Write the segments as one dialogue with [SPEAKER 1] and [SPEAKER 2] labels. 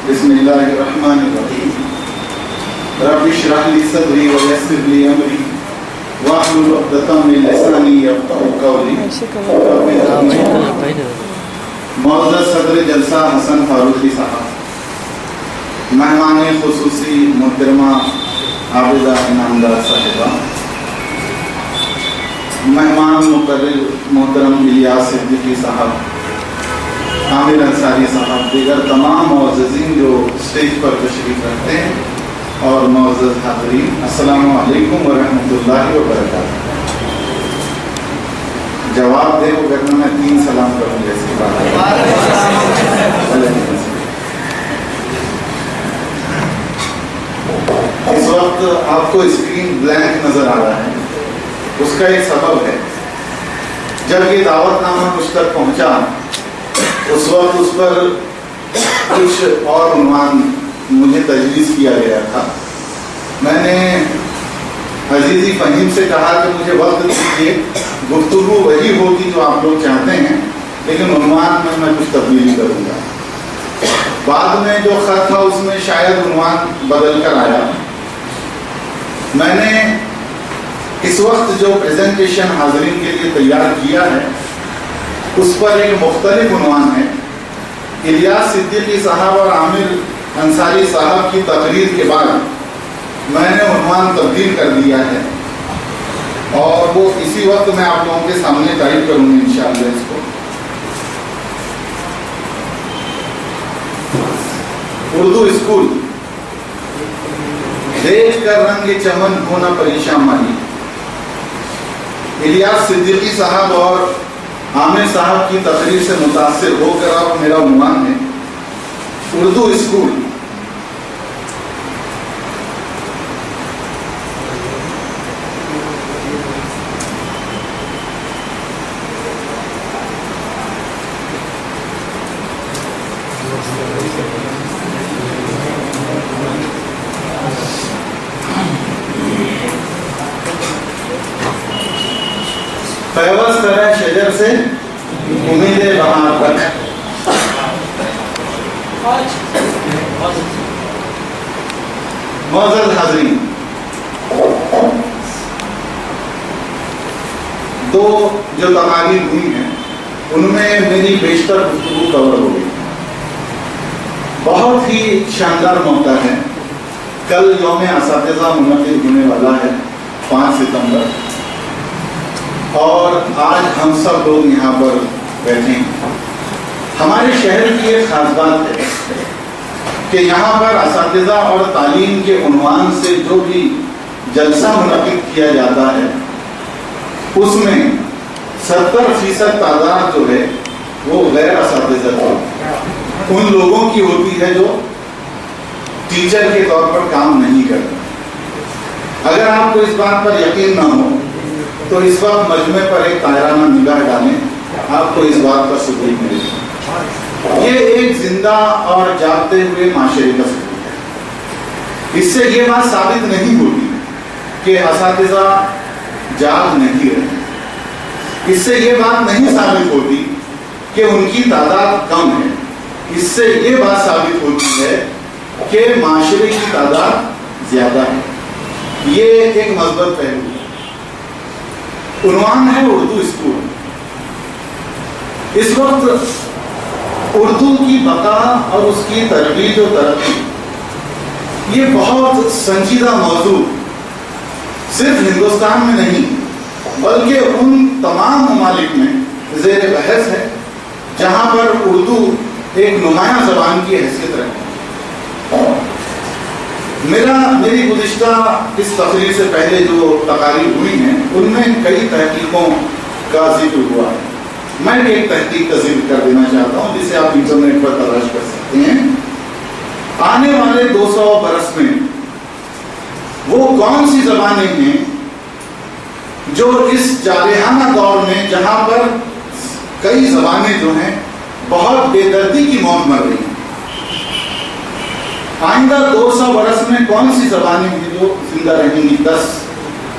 [SPEAKER 1] بسم اللہ الرحمن الرحیم رب اشرح لی صدری ویسر لی امری واحلل عقدۃ من لسانی یفقهوا قولی. معزز صدر جلسہ حسن فاروقی صاحب، مہمان خصوصی محترمہ عابدہ انعامدار صاحبہ، مہمان مقرر محترم الیاس صدیقی صاحب، عامر انصاری صاحب، دیگر تمام معززین جو اسٹیج پر تشریف رکھتے ہیں، اور معزز حاضرین، السلام علیکم ورحمۃ اللہ وبرکاتہ. جواب دے وہ کرنا میں 3 سلام کروں جیسی بات ہے. اس وقت آپ کو اسکرین بلینک نظر آ رہا ہے، اس کا ایک سبب ہے. جب یہ دعوت نامہ مجھ تک پہنچا اس وقت اس پر کچھ اور عنوان مجھے تجویز کیا گیا تھا. میں نے عزیزی فہیم سے کہا کہ مجھے وقت دیجیے، گفتگو وہی ہوگی جو آپ لوگ چاہتے ہیں، لیکن عنوان میں کچھ تبدیلی کروں گا. بعد میں جو خط تھا اس میں شاید عنوان بدل کر آیا. میں نے اس وقت جو پریزنٹیشن حاضرین کے لیے تیار کیا ہے اس پر ایک مختلف عنوان ہے. الیاس صدیقی صاحب اور عامر انصاری صاحب کی تقریر کے بعد میں نے عنوان تبدیل کر دیا ہے، اور وہ اسی وقت میں آپ لوگوں کے سامنے ٹائپ کروں گا انشاءاللہ. اس کو اردو اسکول، دیکھ کر رنگ چمن ہونا پریشان مانی. الیاس صدیقی صاحب اور عامر صاحب کی تقریر سے متاثر ہو کر اب میرا عنوان ہے اردو اسکول. پیوست طرح شجر سے امید بہار تک. معزز حاضرین، 2 جو تقاریر ہوئی ہیں ان میں میری بیشتر گفتگو کور ہو گئی. بہت ہی شاندار موقع ہے. کل یوم اساتذہ منعقد ہونے والا ہے 5 ستمبر، اور آج ہم سب لوگ یہاں پر بیٹھے ہیں. ہمارے شہر کی ایک خاص بات ہے کہ یہاں پر اساتذہ اور تعلیم کے عنوان سے جو بھی جلسہ منعقد کیا جاتا ہے اس میں 70% تعداد جو ہے وہ غیر اساتذہ ان لوگوں کی ہوتی ہے جو ٹیچر کے طور پر کام نہیں کرتے. اگر آپ کو اس بات پر یقین نہ ہو تو اس وقت مجمع پر ایک طائرانہ نگاہ ڈالیں، آپ کو اس بات پر ثبوت ملے گا. یہ ایک زندہ اور جاگتے ہوئے معاشرے کا ثبوت ہے. اس سے یہ بات ثابت نہیں ہوتی کہ اساتذہ جاگ نہیں رہے. اس سے یہ بات نہیں ثابت ہوتی کہ ان کی تعداد کم ہے. اس سے یہ بات ثابت ہوتی ہے کہ معاشرے کی تعداد زیادہ ہے. یہ ایک مثبت پہلو ہے. عنوان ہے اردو اسکول. اس وقت اردو کی بقا اور اس کی ترویج و ترقی یہ بہت سنجیدہ موضوع صرف ہندوستان میں نہیں بلکہ ان تمام ممالک میں زیر بحث ہے جہاں پر اردو ایک نمایاں زبان کی حیثیت رکھتی ہے. میری گزشتہ اس تقریر سے پہلے جو تقاریر ہوئی ہیں ان میں کئی تحقیقوں کا ذکر ہوا ہے. میں بھی ایک تحقیق کا ذکر کر دینا چاہتا ہوں جسے آپ انٹرنیٹ پر تلاش کر سکتے ہیں. آنے والے 200 برس میں وہ کون سی زبانیں ہیں جو اس جارحانہ دور میں جہاں پر کئی زبانیں جو ہیں بہت بے دردی کی موت مر رہی ہیں، آئندہ 200 برس میں کون سی زبانیں ہیں جو زندہ رہیں گی؟ 10.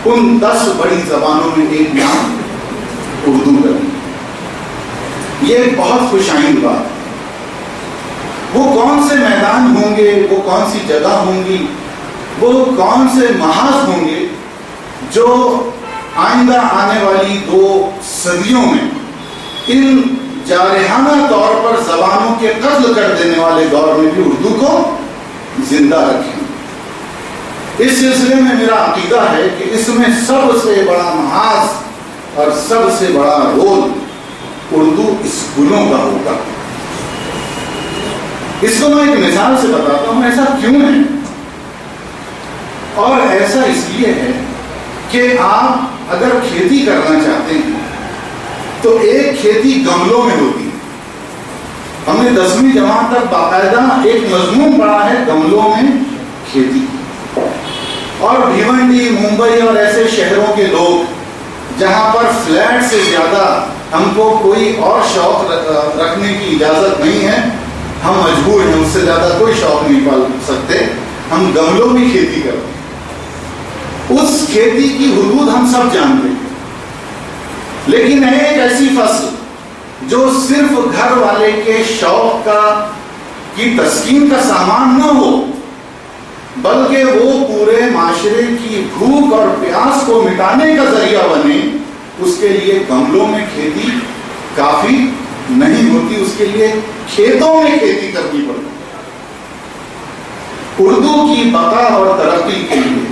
[SPEAKER 1] ان 10 بڑی زبانوں میں ایک نام اردو کا. یہ ایک بہت خوش آئند بات ہے. وہ کون سے میدان ہوں گے، وہ کون سی جگہ ہوں گی، وہ کون سے محاذ ہوں گے جو آئندہ آنے والی 2 صدیوں میں ان جارحانہ طور پر زبانوں کے قتل کر دینے والے دور میں بھی اردو کو زندہ رکھیں۔ اس سلسلے میں میرا عقیدہ ہے کہ اس میں سب سے بڑا محاذ اور سب سے بڑا رول اردو اسکولوں کا ہوگا۔ اس کو میں ایک مثال سے بتاتا ہوں ایسا کیوں ہے، اور ایسا اس لیے ہے کہ آپ اگر کھیتی کرنا چاہتے ہیں تو ایک کھیتی گملوں میں ہوتی ہے۔ ہم نے 10ویں جماعت تک باقاعدہ ایک مضمون پڑھا ہے گملوں میں کھیتی، اور بھیونڈی، ممبئی اور ایسے شہروں کے لوگ جہاں پر فلیٹ سے زیادہ ہم کو کوئی اور شوق رکھنے کی اجازت نہیں ہے، ہم مجبور ہیں، اس سے زیادہ کوئی شوق نہیں پال سکتے، ہم گملوں میں کھیتی کرتے ہیں۔ اس کھیتی کی حدود ہم سب جانتے ہیں، لیکن ایک ایسی فصل جو صرف گھر والے کے شوق کی تسکین کا سامان نہ ہو، بلکہ وہ پورے معاشرے کی بھوک اور پیاس کو مٹانے کا ذریعہ بنے، اس کے لیے گملوں میں کھیتی کافی نہیں ہوتی، اس کے لیے کھیتوں میں کھیتی کرنی پڑتی۔ اردو کی بقا اور ترقی کے لیے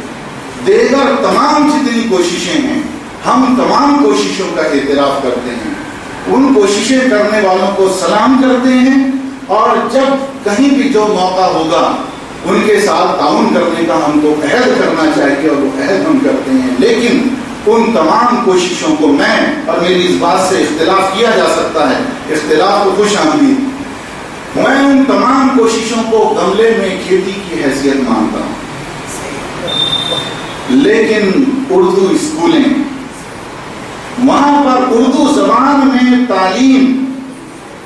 [SPEAKER 1] دیگر تمام جتنی کوششیں ہیں، ہم تمام کوششوں کا اعتراف کرتے ہیں، ان کوششیں کرنے والوں کو سلام کرتے ہیں، اور جب کہیں بھی جو موقع ہوگا ان کے ساتھ تعاون کرنے کا ہم کو عہد کرنا چاہیے، اور وہ عہد ہم کرتے ہیں۔ لیکن ان تمام کوششوں کو میں اور میری اس بات سے اختلاف کیا جا سکتا ہے، اختلاف کو خوش آمدید، میں ان تمام کوششوں کو گملے میں کھیتی کی حیثیت مانتا ہوں، لیکن اردو اسکولیں، وہاں پر اردو زبان میں تعلیم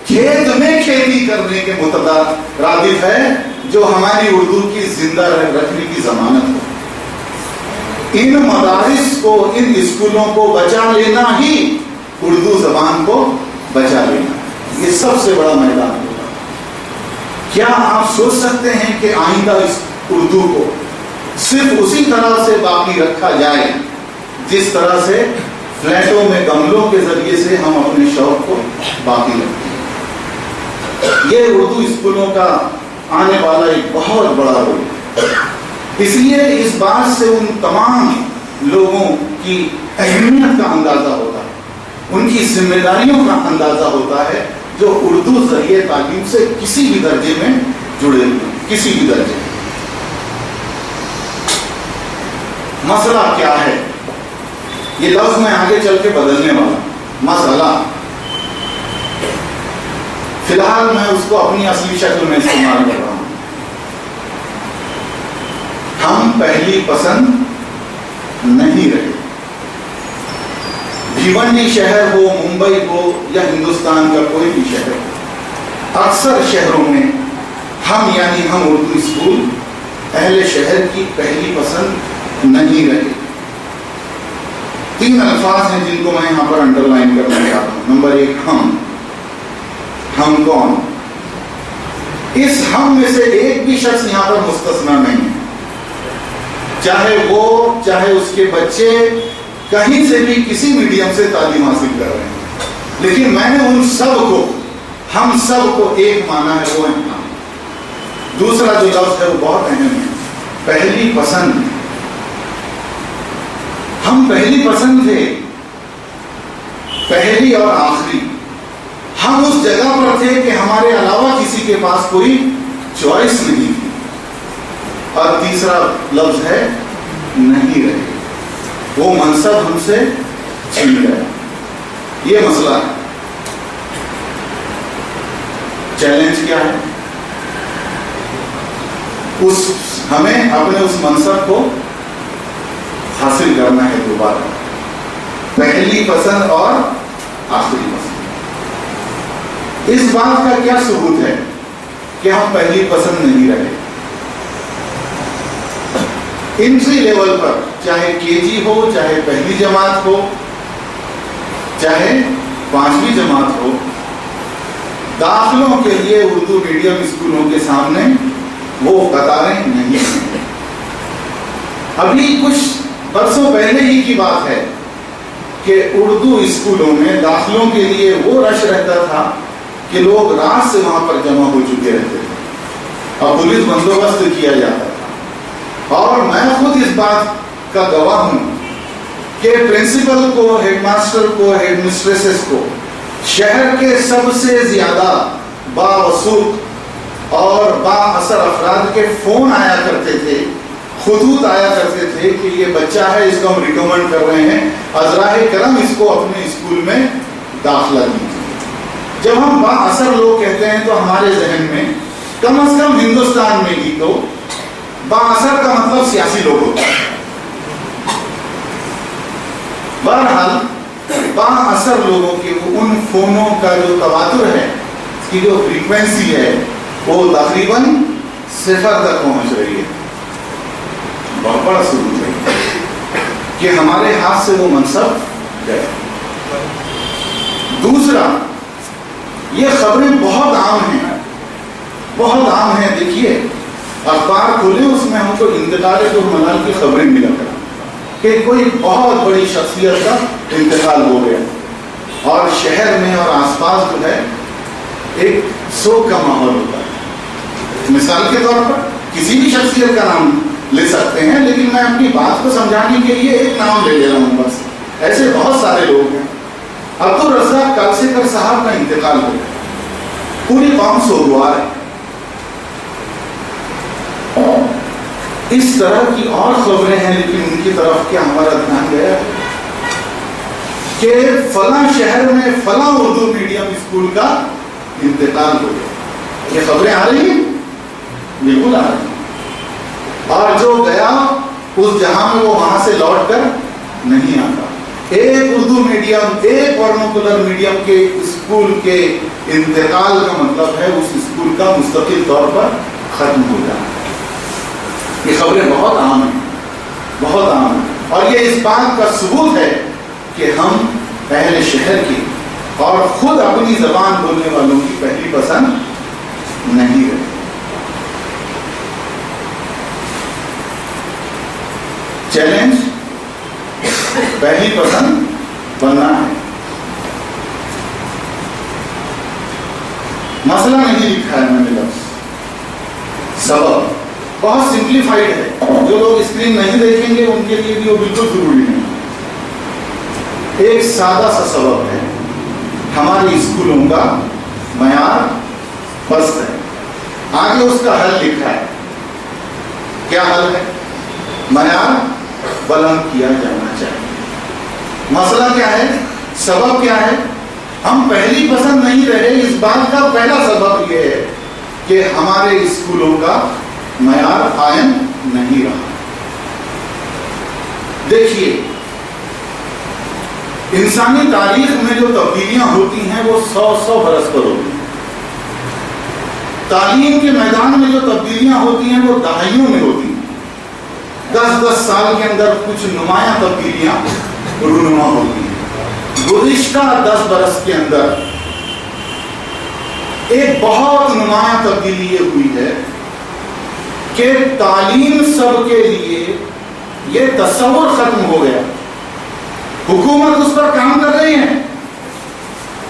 [SPEAKER 1] کھیت میں کھیتی کرنے کے مترادف ہے، جو ہماری اردو کی زندہ رکھنے کی ضمانت ہو۔ ان مدارس کو، ان اسکولوں کو بچا لینا ہی اردو زبان کو بچا لینا، یہ سب سے بڑا میدان ہوگا۔ کیا آپ سوچ سکتے ہیں کہ آئندہ اس اردو کو صرف اسی طرح سے باقی رکھا جائے جس طرح سے فلیٹوں میں گملوں کے ذریعے سے ہم اپنے شوق کو باقی رکھتے ہیں؟ یہ اردو اسکولوں کا آنے والا ایک بہت بڑا رول ہے۔ اس لیے اس بات سے ان تمام لوگوں کی اہمیت کا اندازہ ہوتا ہے، ان کی ذمہ داریوں کا اندازہ ہوتا ہے، جو اردو ذریعے تعلیم سے کسی بھی درجے میں جڑے ہوئے، کسی بھی درجے میں۔ مسئلہ کیا ہے؟ یہ لفظ میں آگے چل کے بدلنے والا مسئلہ، فی الحال میں اس کو اپنی اصلی شکل میں استعمال کر رہا ہوں۔ ہم پہلی پسند نہیں رہے۔ بھیونڈی شہر ہو، ممبئی ہو یا ہندوستان کا کوئی بھی شہر ہو، اکثر شہروں میں ہم یعنی ہم اردو اسکول اہل شہر کی پہلی پسند نہیں رہے۔ 3 الفاظ ہیں جن کو میں یہاں پر انڈر لائن کرنا چاہتا ہوں۔ نمبر 1، ہم کون؟ اس ہم میں سے ایک بھی شخص یہاں پر مستثنا نہیں ہے، چاہے اس کے بچے کہیں سے بھی کسی میڈیم سے تعلیم حاصل کر رہے ہیں، لیکن میں نے ہم سب کو ایک مانا ہے، وہ ہے ہم۔ دوسرا جو لفظ ہے وہ بہت اہم ہے، پہلی پسند۔ ہم پہلی پسند تھے، پہلی اور آخری۔ ہم اس جگہ پر تھے کہ ہمارے علاوہ کسی کے پاس کوئی چوائس نہیں تھی۔ اور تیسرا لفظ ہے نہیں رہے، وہ منصب ہم سے چھن گیا۔ یہ مسئلہ ہے۔ چیلنج کیا ہے؟ ہمیں اپنے اس منصب کو حاصل کرنا ہے دوبارہ، پہلی پسند اور آخری پسند۔ اس بات کا کیا ثبوت ہے کہ ہم پہلی پسند نہیں رہے؟ انٹری لیول پر، چاہے KG ہو، چاہے پہلی جماعت ہو، چاہے 5ویں جماعت ہو، داخلوں کے لیے اردو میڈیم اسکولوں کے سامنے وہ قطاریں نہیں ہیں۔ ابھی کچھ برسوں پہلے ہی کی بات ہے کہ اردو اسکولوں میں داخلوں کے لیے وہ رش رہتا تھا کہ لوگ رات سے وہاں پر جمع ہو چکے رہتے تھے اور پولیس بندوبست کیا جاتا تھا۔ اور میں خود اس بات کا گواہ ہوں کہ پرنسپل کو، ہیڈ ماسٹر کو، ہیڈ مسٹریسز کو شہر کے سب سے زیادہ باوسوق اور با اثر افراد کے فون آیا کرتے تھے، خطوط آیا کرتے تھے کہ یہ بچہ ہے، اس کو ہم ریکمنڈ کر رہے ہیں، ازراہ کرم اس کو اپنے اسکول میں داخلہ دیجیے۔ جب ہم با اثر لوگ کہتے ہیں تو ہمارے ذہن میں کم از کم ہندوستان میں ہی تو با اثر کا مطلب سیاسی لوگ ہوتا ہے۔ بہرحال با اثر لوگوں کے ان فونوں کا جو تواتر ہے، اس کی جو فریکوینسی ہے، وہ تقریباً 0 تک پہنچ رہی ہے۔ بہت بڑا ثبوت ہے کہ ہمارے ہاتھ سے وہ منصب گئے۔ دوسرا، یہ خبریں بہت عام ہیں، بہت عام ہیں۔ دیکھیے اخبار کھولے، اس میں ہم کو انتقال ملال کی خبریں ملا کر کہ کوئی بہت بڑی شخصیت کا انتقال ہو گیا، اور شہر میں اور آس پاس جو ہے ایک سوگ کا ماحول ہوتا ہے۔ مثال کے طور پر کسی بھی شخصیت کا نام لے سکتے ہیں، لیکن میں اپنی بات کو سمجھانے کے لیے ایک نام لے رہا ہوں بس۔ ایسے بہت سارے لوگ ہیں۔ عبدالرزاق کالسیکر صاحب کا انتقال ہو گیا، پوری قوم سوگوار ہے۔ اس طرح کی اور خبریں ہیں، لیکن ان کی طرف کیا ہمارا دھیان گیا کہ فلاں شہر میں فلاں اردو میڈیم اسکول کا انتقال ہو گیا۔ یہ خبریں آ رہی ہیں، بالکل آ رہی ہیں، اور جو گیا اس جہاں میں وہ وہاں سے لوٹ کر نہیں آتا۔ ایک اردو میڈیم، ایک ورنوکولر میڈیم کے اسکول کے انتقال کا مطلب ہے اس اسکول کا مستقل طور پر ختم ہو جانا۔ یہ خبریں بہت عام ہیں، بہت عام ہیں، اور یہ اس بات کا ثبوت ہے کہ ہم اہل شہر کی اور خود اپنی زبان بولنے والوں کی پہلی پسند نہیں رہے۔ چیلنج پہلی پسند بننا ہے۔ مسئلہ نہیں لکھا ہے میں نے لفظ، سبب بہت سمپلیفائڈ ہے، جو لوگ اسکرین نہیں دیکھیں گے ان کے لیے بھی وہ بالکل ضروری نہیں۔ ایک سادہ سا سبب ہے، ہماری اسکولوں کا معیار پست ہے۔ آگے اس کا حل لکھا ہے۔ کیا حل ہے؟ معیار بلند کیا جانا چاہیے۔ مسئلہ کیا ہے؟ سبب کیا ہے؟ ہم پہلی پسند نہیں رہے، اس بات کا پہلا سبب یہ ہے کہ ہمارے اسکولوں کا معیار قائم نہیں رہا۔ دیکھیے انسانی تاریخ میں جو تبدیلیاں ہوتی ہیں وہ 100 برس پر ہوتی ہیں۔ تعلیم کے میدان میں جو تبدیلیاں ہوتی ہیں وہ دہائیوں میں ہوتی ہیں۔ 10 سال کے اندر کچھ نمایاں تبدیلیاں رونما ہوتی ہیں۔ گزشتہ 10 برس کے اندر ایک بہت نمایاں تبدیلی یہ ہوئی ہے کہ تعلیم سب کے لیے یہ تصور ختم ہو گیا۔ حکومت اس پر کام کر رہی ہے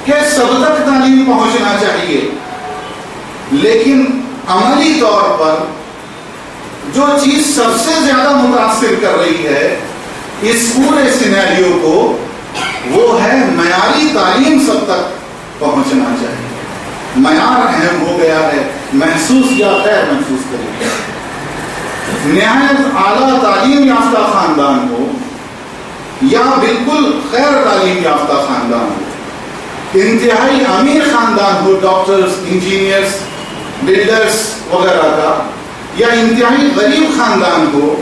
[SPEAKER 1] کہ سب تک تعلیم پہنچنا چاہیے، لیکن عملی طور پر جو چیز سب سے زیادہ متاثر کر رہی ہے اس پورے سینیریو کو، وہ ہے معیاری تعلیم سب تک پہنچنا چاہیے۔ معیار اہم ہو گیا ہے، محسوس یا غیر محسوس طریقے۔ نہایت اعلیٰ تعلیم یافتہ خاندان ہو یا بالکل غیر تعلیم یافتہ خاندان ہو، انتہائی امیر خاندان ہو، ڈاکٹرز، انجینئرز، بلڈرز وغیرہ کا، یا انتہائی غریب خاندان ہو،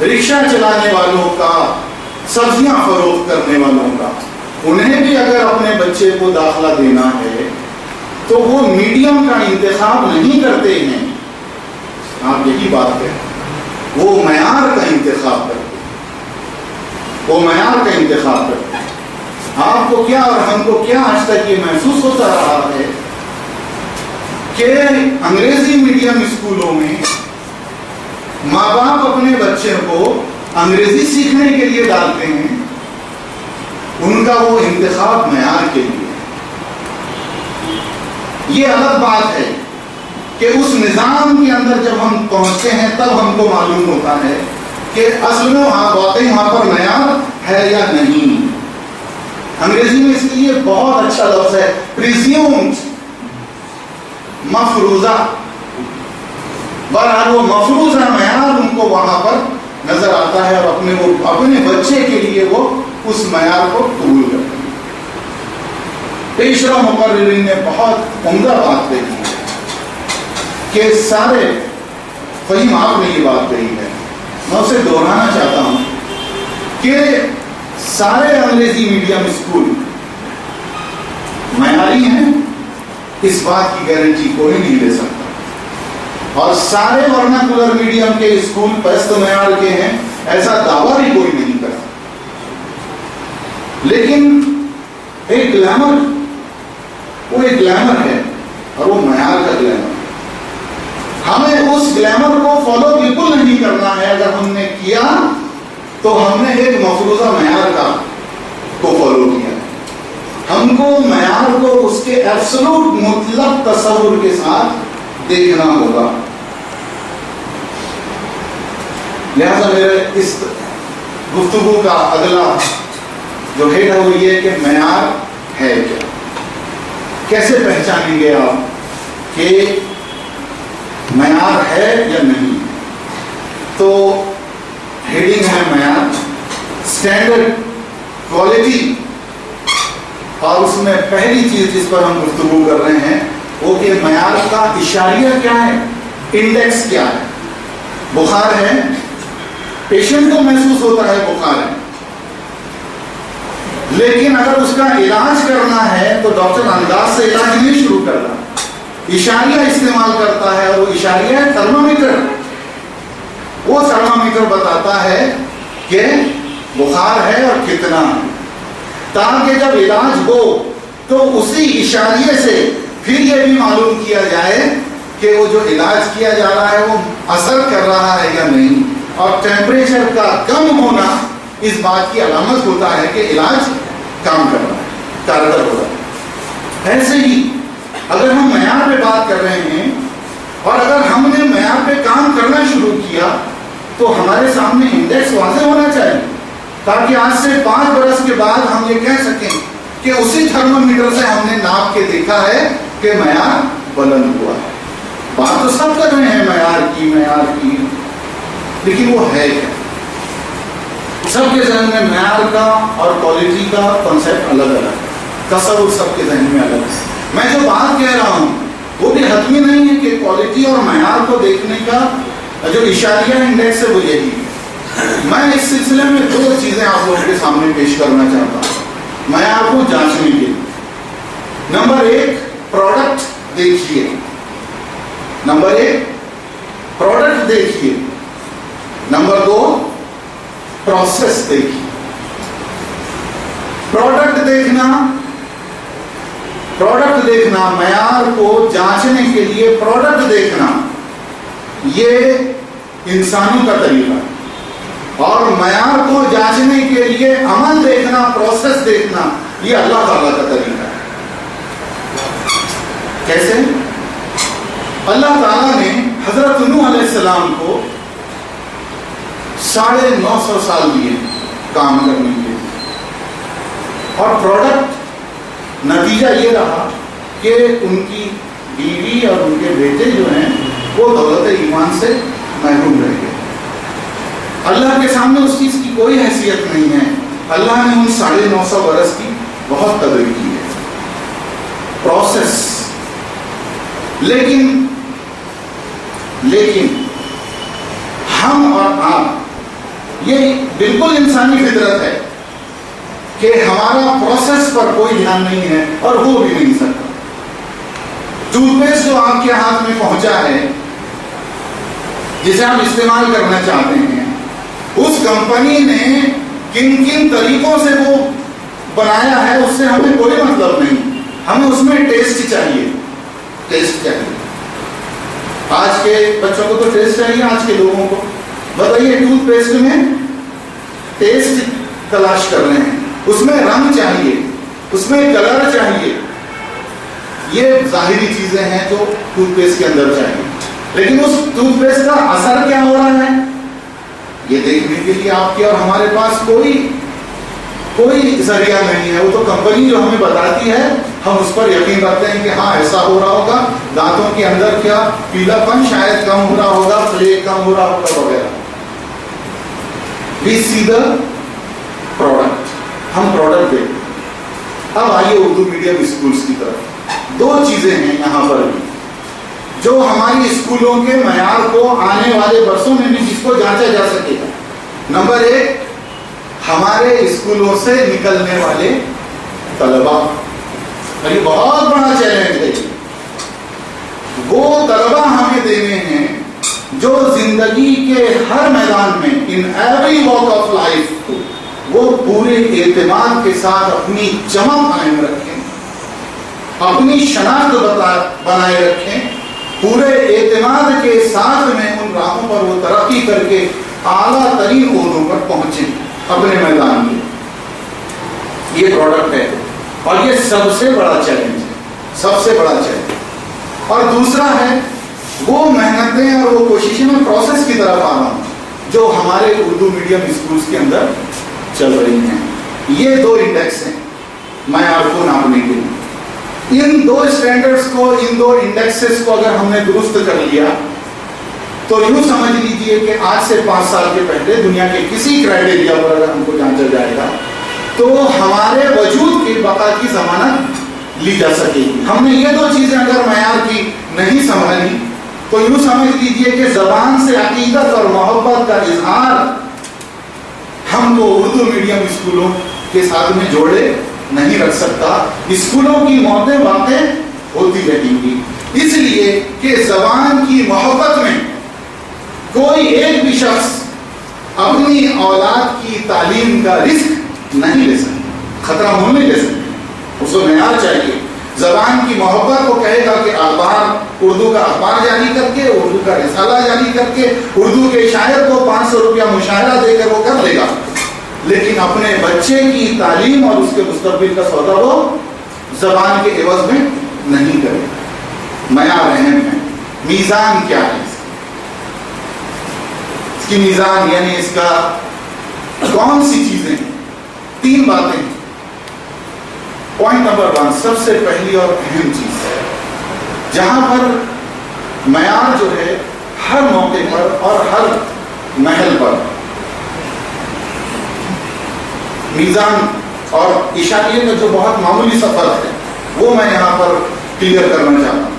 [SPEAKER 1] رکشہ چلانے والوں کا، سبزیاں فروخت کرنے والوں کا، انہیں بھی اگر اپنے بچے کو داخلہ دینا ہے تو وہ میڈیم کا انتخاب نہیں کرتے ہیں۔ آپ یہی بات کہیں، وہ معیار کا انتخاب کرتے ہیں، وہ معیار کا انتخاب کرتے ہیں۔ آپ کو کیا اور ہم کو کیا آج تک یہ محسوس ہوتا رہا ہے کہ انگریزی میڈیم اسکولوں میں ماں باپ اپنے بچے کو انگریزی سیکھنے کے لیے ڈالتے ہیں، ان کا وہ انتخاب معیار کے لیے۔ یہ الگ بات ہے کہ اس نظام کے اندر جب ہم پہنچتے ہیں تب ہم کو معلوم ہوتا ہے کہ اصل میں واقعی وہاں پر معیار ہے یا نہیں۔ انگریزی میں اس کے لیے بہت اچھا لفظ ہے پریزیومڈ، مفروضہ۔ بہرحال وہ مفروضہ معیار ان کو وہاں پر نظر آتا ہے اور اپنے بچے کے لیے وہ اس معیار کو قبول کرتے ہیں۔ پیشوا مقررین نے بہت عمدہ بات کہی ہے کہ سارے فہیم آپ نے یہ بات کہی ہے، میں اسے دہرانا چاہتا ہوں کہ سارے انگریزی میڈیم اسکول معیاری ہیں، اس بات کی گارنٹی کوئی نہیں لے سکتا، اور سارے ورناکولر میڈیم کے اسکول پست معیار کے ہیں ایسا دعویٰ بھی کوئی نہیں کرتا۔ لیکن ایک گلیمر، وہ ایک گلیمر ہے اور وہ معیار کا گلیمر۔ ہمیں اس گلیمر کو فالو بالکل نہیں کرنا ہے، اگر ہم نے کیا تو ہم نے ایک مفروضہ معیار کا کو فالو کیا۔ ہم کو معیار کو اس کے ایبسولوٹ مطلق تصور کے ساتھ دیکھنا ہوگا۔ لہذا میرے اس گفتگو کا اگلا جو ہیڈ ہے وہ یہ کہ معیار ہے کیا، کیسے پہچانیں گے آپ کہ معیار ہے یا نہیں؟ تو ہیڈنگ ہے معیار، اسٹینڈرڈ، کوالٹی، اور اس میں پہلی چیز جس پر ہم گفتگو کر رہے ہیں وہ کہ معیار کا اشاریہ کیا ہے، انڈیکس کیا ہے۔ بخار ہے، پیشنٹ کو محسوس ہوتا ہے بخار ہے، لیکن اگر اس کا علاج کرنا ہے تو ڈاکٹر انداز سے علاج نہیں شروع کرتا، اشاریہ استعمال کرتا ہے، اور وہ اشاریہ ہے تھرمامیٹر۔ وہ تھرمامیٹر بتاتا ہے کہ بخار ہے اور کتنا ہے، تاکہ جب علاج ہو تو اسی اشاریے سے پھر یہ بھی معلوم کیا جائے کہ وہ جو علاج کیا جا رہا ہے وہ اثر کر رہا ہے یا نہیں۔ اور ٹیمپریچر کا کم ہونا اس بات کی علامت ہوتا ہے کہ علاج کام کر رہا ہے، کارگر ہو رہا ہے۔ ایسے ہی اگر ہم معیار پہ بات کر رہے ہیں اور اگر ہم نے معیار پہ کام کرنا شروع کیا تو ہمارے سامنے انڈیکس واضح ہونا چاہیے، تاکہ آج سے 5 برس کے بعد ہم یہ کہہ سکیں کہ اسی تھرمامیٹر سے ہم نے ناپ کے دیکھا ہے کہ معیار بلند ہوا ہے۔ بات تو سب کر رہے ہیں معیار کی، لیکن وہ ہے کیا؟ سب کے ذہن میں معیار کا اور کوالٹی کا کنسیپٹ الگ الگ ہے، تصور سب کے ذہن میں الگ ہے۔ میں جو بات کہہ رہا ہوں وہ بھی حتمی نہیں ہے کہ کوالٹی اور معیار کو دیکھنے کا جو اشاریہ انڈیکس ہے وہ یہی ہے۔ میں اس سلسلے میں 2 چیزیں آپ لوگوں کے سامنے پیش کرنا چاہتا ہوں معیار کو جانچنے کے لیے۔ نمبر 1 پروڈکٹ دیکھیے، نمبر 1 پروڈکٹ دیکھیے، نمبر 2 پروسیس دیکھیے۔ پروڈکٹ دیکھنا معیار کو جانچنے کے لیے پروڈکٹ دیکھنا یہ انسانوں کا طریقہ ہے، اور معیار کو جانچنے کے لیے عمل دیکھنا، پروسیس دیکھنا یہ اللہ تعالیٰ کا طریقہ ہے۔ کیسے؟ اللہ تعالیٰ نے حضرت نوح علیہ السلام کو 950 سال دیے کام کرنے کے لیے، اور پروڈکٹ نتیجہ یہ رہا کہ ان کی بیوی اور ان کے بیٹے جو ہیں وہ دولت ایمان سے محروم رہ گئے۔ اللہ کے سامنے اس چیز کی کوئی حیثیت نہیں ہے، اللہ نے ان 950 برس کی بہت قدر کی ہے۔ پروسیس، لیکن ہم اور آپ، یہ بالکل انسانی فطرت ہے کہ ہمارا پروسیس پر کوئی دھیان نہیں ہے اور ہو بھی نہیں سکتا۔ ٹوتھ پیسٹ جو آپ کے ہاتھ میں پہنچا ہے، جسے آپ استعمال کرنا چاہتے ہیں، اس کمپنی نے کن کن طریقوں سے وہ بنایا ہے اس سے ہمیں کوئی مطلب نہیں، ہمیں اس میں ٹیسٹ چاہیے، ٹیسٹ چاہیے۔ آج کے بچوں کو تو ٹیسٹ چاہیے، آج کے لوگوں کو بتائیے ٹوتھ پیسٹ میں ٹیسٹ تلاش کر رہے ہیں، اس میں رنگ چاہیے، اس میں کلر چاہیے، یہ ظاہری چیزیں ہیں جو ٹوتھ پیسٹ کے اندر چاہیے، لیکن اس ٹوتھ پیسٹ کا اثر کیا ہو رہا ہے یہ دیکھنے کے لیے آپ کے اور ہمارے پاس کوئی ذریعہ نہیں ہے. وہ تو کمپنی جو ہمیں بتاتی ہے ہم اس پر یقین رکھتے ہیں کہ ہاں ایسا ہو رہا ہوگا، دانتوں کے اندر کیا پیلا پن شاید کم ہو رہا ہوگا، پلیگ کم ہو رہا ہوگا وغیرہ. We see the product، ہم پروڈکٹ دیکھتے ہیں. اب آئیے اردو میڈیم اسکولز کی طرف. دو چیزیں ہیں یہاں پر بھی جو ہماری اسکولوں کے معیار کو آنے والے برسوں میں بھی جس کو جانچا جا سکے گا. نمبر ایک، ہمارے اسکولوں سے نکلنے والے طلباء. یہ بہت بڑا چیلنج ہے. وہ طلباء ہمیں دینے ہیں جو زندگی کے ہر میدان میں in every walk of life وہ پورے اعتماد کے ساتھ اپنی چمک قائم رکھیں، اپنی شناخت بنائے رکھیں، پورے اعتماد کے ساتھ میں ان راہوں پر وہ ترقی کر کے اعلیٰ ترین عہدوں پر پہنچیں اپنے میدان میں. یہ پروڈکٹ ہے اور یہ سب سے بڑا چیلنج ہے، سب سے بڑا چیلنج. اور دوسرا ہے وہ محنتیں اور وہ کوششیں میں پروسیس کی طرف آ رہا ہوں جو ہمارے اردو میڈیم اسکولز کے اندر چل رہی ہیں. یہ دو انڈیکس ہیں معیار کو ناپنے کے لیے. ان دو اسٹینڈرڈز کو، ان دو انڈیکسز کو اگر ہم نے درست کر لیا تو یوں سمجھ لیجئے کہ آج سے 5 سال کے پہلے دنیا کے کسی کرائٹیریا پر اگر ہم کو جانچا جائے گا تو ہمارے وجود کی بقا کی ضمانت لی جا سکے گی. ہم نے یہ دو چیزیں اگر معیار کی نہیں سنبھالی تو یوں سمجھ لیجئے کہ زبان سے عقیدت اور محبت کا اظہار ہم کو اردو میڈیم اسکولوں کے ساتھ میں جوڑے نہیں رکھ سکتا. اسکولوں کی موتیں باتیں ہوتی رہیں گی، اس لیے کہ زبان کی محبت میں کوئی ایک بھی شخص اپنی اولاد کی تعلیم کا رسک نہیں لے سکتا، خطرہ مول نہیں لے سکتا. اس کو معیار چاہیے. زبان کی محبت کو کہے گا کہ اخبار، اردو کا اخبار جاری کر کے، اردو کا رسالہ جاری کر کے، اردو کے شاعر کو 500 روپیہ مشاہرہ دے کر وہ کر لے گا، لیکن اپنے بچے کی تعلیم اور اس کے مستقبل کا سودا وہ زبان کے عوض میں نہیں کرے. معیار اہم ہے. میزان کیا ہے اس کی میزان یعنی اس کا کون سی چیزیں؟ 3 باتیں. پوائنٹ نمبر 1، سب سے پہلی اور اہم چیز ہے جہاں پر معیار جو ہے ہر موقع پر اور ہر محل پر میزان اور اشاریے کا جو بہت معمولی سا فرق ہے وہ میں یہاں پر کلیئر کرنا چاہتا ہوں.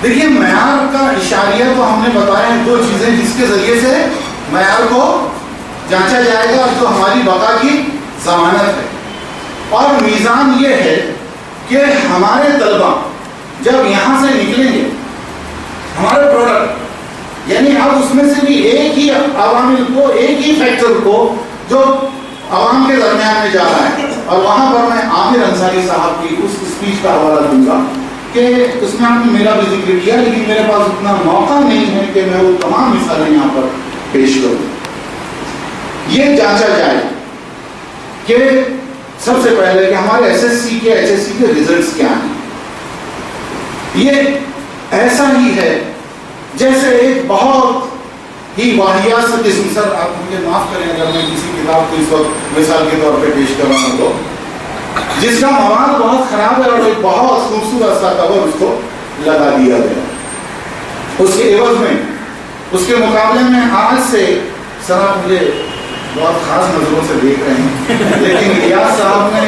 [SPEAKER 1] دیکھیے معیار کا اشاریہ تو ہم نے بتایا ہیں 2 چیزیں جس کے ذریعے سے معیار کو جانچا جائے گا جو ہماری بقا کی ضمانت ہے. اور میزان یہ ہے کہ ہمارے طلباء جب یہاں سے نکلیں گے ہمارے پروڈکٹ یعنی اب اس میں سے بھی ایک ہی عوامل کو، ایک ہی فیکٹر کو جو عوام کے درمیان میں جا رہا ہے. اور وہاں پر میں عامر انصاری صاحب کی اس اسپیچ کا حوالہ دوں گا کہ اس میں آپ نے میرا بھی ذکر کیا لیکن میرے پاس اتنا موقع نہیں ہے کہ میں وہ تمام مثالیں یہاں پر پیش کروں. یہ جانچا جائے کہ سب سے پہلے کہ ہمارے ایس ایس سی کے ریزلٹس کیا ہیں. یہ ایسا ہی ہے جیسے ایک بہت ہی واحیات سے قسم. سر آپ مجھے معاف کریں اگر میں کسی کتاب کو اس وقت مثال کے طور پہ پیش کر رہا ہوں تو جس کا مواد بہت خراب ہے اور ایک بہت خوبصورت سا کور اس کو لگا دیا گیا. اس کے عوض میں، اس کے مقابلے میں آج سے، سر آپ مجھے بہت خاص نظروں سے دیکھ رہے ہیں لیکن ریاض صاحب نے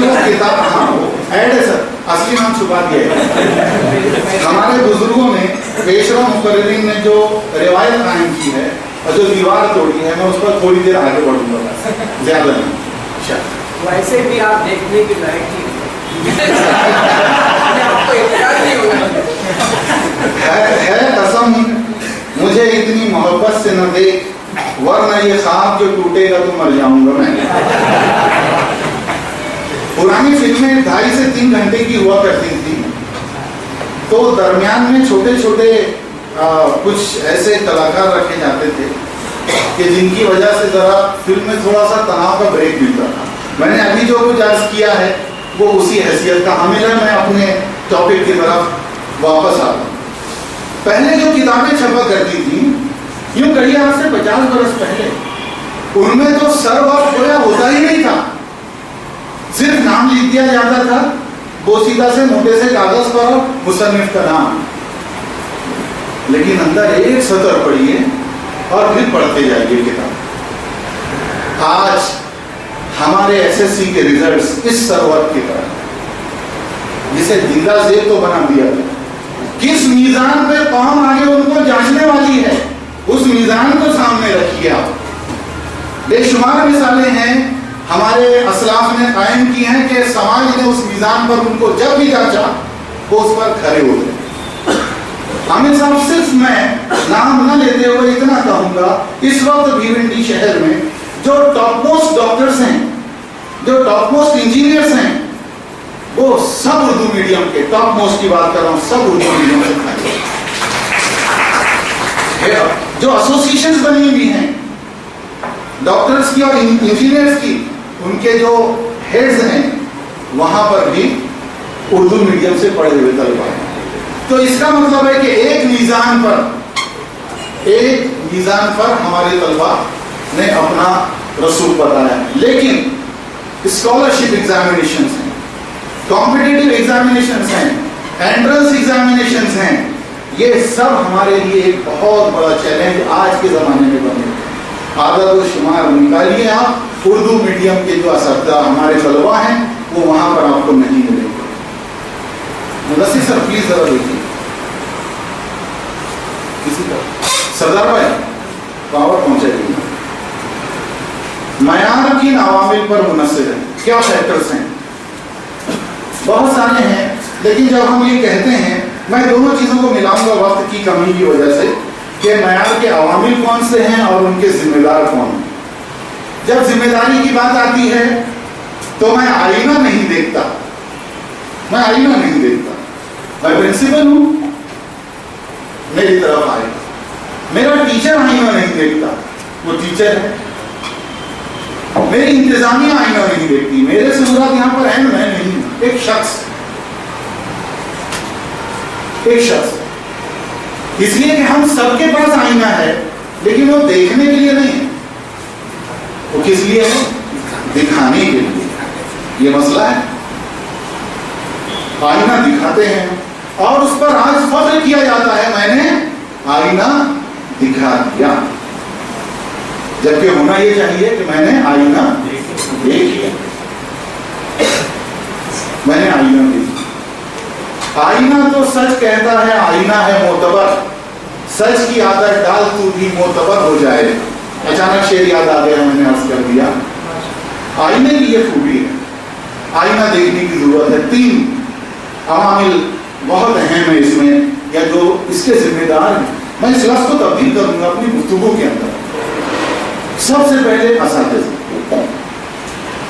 [SPEAKER 1] وہ کتاب، ہاں وہ ایڈ ہے سر، اصلی نام چھپا دیا ہے. ہمارے بزرگوں نے، پیشوا مقررین نے جو روایت قائم کی ہے اور جو دیوار توڑی ہے میں اس پر تھوڑی دیر آگے بڑھوں گا، زیادہ نہیں.
[SPEAKER 2] ویسے بھی آپ دیکھنے کی لائق
[SPEAKER 1] ہے قسم مجھے اتنی محبت سے نہ دیکھ ورنہ یہ خواب جو ٹوٹے گا تو مر جاؤں گا میں. پرانی فلمیں 2.5 سے 3 گھنٹے کی ہوا کرتی تھی تو درمیان میں چھوٹے چھوٹے کچھ ایسے کلاکار رکھے جاتے تھے کہ جن کی وجہ سے ذرا فلم میں تھوڑا سا تناؤ کا بریک ملتا تھا. میں نے ابھی جو کچھ عرض کیا ہے وہ اسی حیثیت کا حامل ہے. میں اپنے ٹاپک کی طرف واپس آتا ہوں. پہلے جو کتابیں چھپا کرتی تھیں یوں کہیے آج سے 50 برس پہلے, ان میں تو سر اور کھویا ہوتا ہی نہیں تھا. صرف نام لکھ دیا جاتا تھا بوسیدہ سے موٹے سے کاغذ پر اور مصنف کا نام, لیکن اندر ایک سطر پڑھیے اور پھر پڑھتے جائیے کتاب. آج ہمارے ایس ایس سی کے ریزلٹس اس سرور کی طرح جسے زندہ زیب تو بنا دیا گیا. کس میزان پہ قوم آگے ان کو جانچنے والی ہے اس میزان کو سامنے رکھیے. آپ بے شمار مثالیں ہیں ہمارے اسلاف نے قائم کی ہیں کہ سماج نے اس میزان پر ان کو جب بھی جانچا وہ اس پر کھڑے ہوتے. عامر صاحب صرف میں نام نہ لیتے ہوئے اتنا کہوں گا, اس وقت بھیونڈی شہر میں جو ٹاپ موسٹ ڈاکٹرز ہیں, جو ٹاپ موسٹ انجینئرز ہیں, وہ سب اردو میڈیم کے, ٹاپ موسٹ کی بات کر رہا ہوں, سب اردو میڈیم سے. جو ایسوسیشنز بنی ہوئی ہیں ڈاکٹرز کی اور انجینئرز کی, ان کے جو ہیڈز ہیں وہاں پر بھی اردو میڈیم سے پڑھے ہوئے طلبا ہیں. تو اس کا مطلب ہے کہ ایک میزان پر ہمارے طلبا نے اپنا رسوخ بتایا. لیکن اسکالرشپ ایگزامینیشنز ہیں, کمپٹیٹیو ایگزامینیشنز ہیں, انٹرنس ایگزامینیشنز ہیں, یہ سب ہمارے لیے ایک بہت بڑا چیلنج آج کے زمانے میں بنے. عدد و شمار نکالیے آپ, اردو میڈیم کے جو اساتذہ ہمارے طلبا ہیں وہ وہاں پر آپ کو نہیں ملیں گے. مدثر سر پلیز ذرا دیکھیے, کسی کا سردار بھائی پاور پہنچائیے. معیار کن عوامل پر منحصر ہے, کیا فیکٹرز ہیں؟ بہت سارے ہیں, لیکن جب ہم یہ کہتے ہیں, میں دونوں چیزوں کو ملاؤں گا وقت کی کمی کی وجہ سے, کہ معیار کے عوامل کون سے ہیں اور ان کے ذمہ دار کون ہیں. جب ذمہ داری کی بات آتی ہے تو میں آئینہ نہیں دیکھتا, میں پرنسپل ہوں, میری طرف آئے. میرا ٹیچر آئینہ نہیں دیکھتا, وہ ٹیچر ہے. میری انتظامیہ آئینہ نہیں دیکھتی, میرے سے مراد یہاں پر ہے میں نہیں, ایک شخص. اس لیے کہ ہم سب کے پاس آئینہ ہے, لیکن وہ دیکھنے کے لیے نہیں ہے, وہ کس لیے ہے؟ دکھانے کے لیے. یہ مسئلہ ہے. آئینہ دکھاتے ہیں اور اس پر آج فخر کیا جاتا ہے, میں نے آئینہ دکھا دیا, جبکہ ہونا یہ چاہیے کہ میں نے آئینہ دیکھ لیا. میں نے آئینہ دیکھ. آئینہ تو سچ کہتا ہے, آئینہ ہے معتبر, سچ کی عادت ڈال تو بھی معتبر ہو جائے. اچانک شعر یاد آ گیا, میں نے عرض کر دیا. آئینے کی یہ خوبی ہے, آئینہ دیکھنے کی ضرورت ہے. 3 عوامل بہت اہم ہیں اس میں, یا جو اس کے ذمہ دار ہیں. میں اس لفظ کو تبدیل کروں گا اپنی گفتگو کے اندر. سب سے پہلے اساتذہ.